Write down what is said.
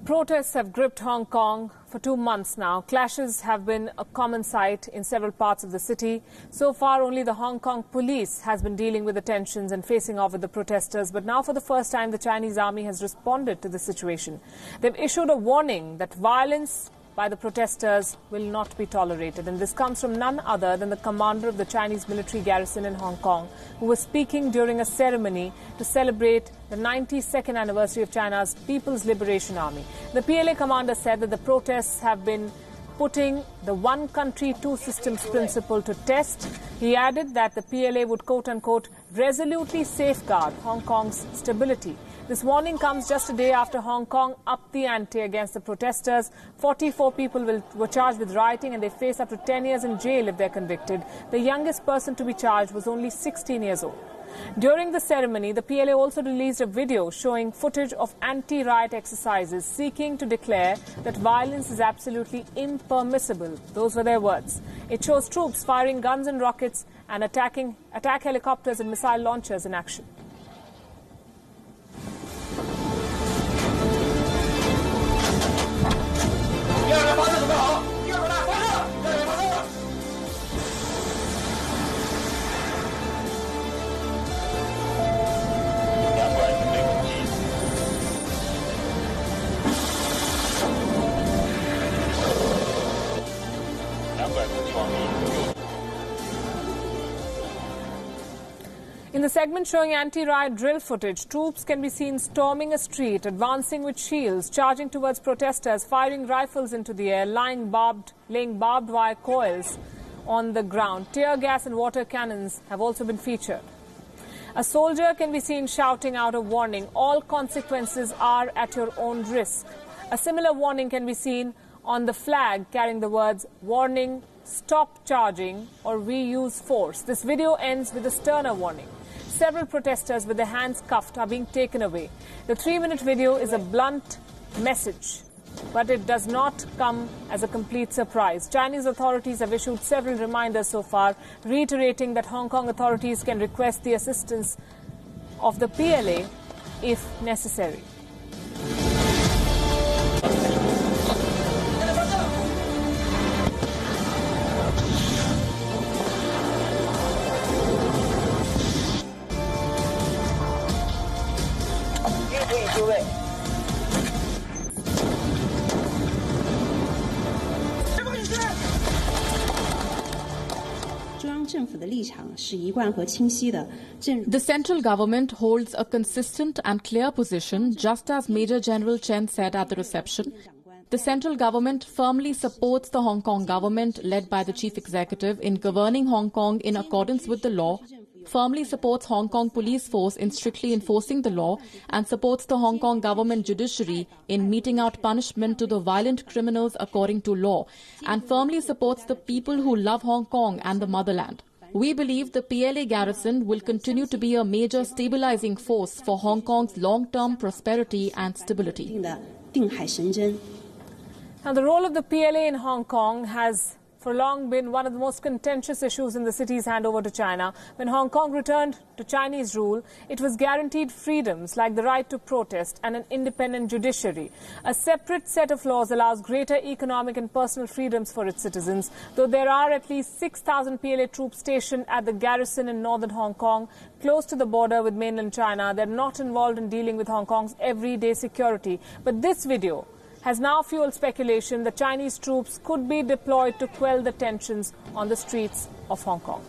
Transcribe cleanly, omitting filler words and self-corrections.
Protests have gripped Hong Kong for 2 months now. Clashes have been a common sight in several parts of the city. So far, only the Hong Kong police has been dealing with the tensions and facing off with the protesters. But now, for the first time, the Chinese army has responded to the situation. They've issued a warning that violence by the protesters will not be tolerated. And this comes from none other than the commander of the Chinese military garrison in Hong Kong, who was speaking during a ceremony to celebrate the 92nd anniversary of China's People's Liberation Army. The PLA commander said that the protests have been putting the one country, two systems principle to test. He added that the PLA would, quote-unquote, resolutely safeguard Hong Kong's stability. This warning comes just a day after Hong Kong upped the ante against the protesters. 44 people were charged with rioting and they face up to 10 years in jail if they're convicted. The youngest person to be charged was only 16 years old. During the ceremony, the PLA also released a video showing footage of anti-riot exercises seeking to declare that violence is absolutely impermissible. Those were their words. It shows troops firing guns and rockets and attack helicopters and missile launchers in action. In the segment showing anti-riot drill footage, troops can be seen storming a street, advancing with shields, charging towards protesters, firing rifles into the air, laying barbed wire coils on the ground. Tear gas and water cannons have also been featured. A soldier can be seen shouting out a warning, all consequences are at your own risk. A similar warning can be seen on the flag carrying the words, warning, stop charging, or we use force. This video ends with a sterner warning. Several protesters with their hands cuffed are being taken away. The 3-minute video is a blunt message, but it does not come as a complete surprise. Chinese authorities have issued several reminders so far, reiterating that Hong Kong authorities can request the assistance of the PLA if necessary. The central government holds a consistent and clear position, just as Major General Chen said at the reception. The central government firmly supports the Hong Kong government, led by the chief executive, in governing Hong Kong in accordance with the law, firmly supports Hong Kong police force in strictly enforcing the law, and supports the Hong Kong government judiciary in meting out punishment to the violent criminals according to law, and firmly supports the people who love Hong Kong and the motherland. We believe the PLA garrison will continue to be a major stabilizing force for Hong Kong's long-term prosperity and stability. Now, the role of the PLA in Hong Kong has for long been one of the most contentious issues in the city's handover to China. When Hong Kong returned to Chinese rule, it was guaranteed freedoms like the right to protest and an independent judiciary. A separate set of laws allows greater economic and personal freedoms for its citizens. Though there are at least 6,000 PLA troops stationed at the Garrison in northern Hong Kong, close to the border with mainland China, they're not involved in dealing with Hong Kong's everyday security. But this video has now fueled speculation that Chinese troops could be deployed to quell the tensions on the streets of Hong Kong.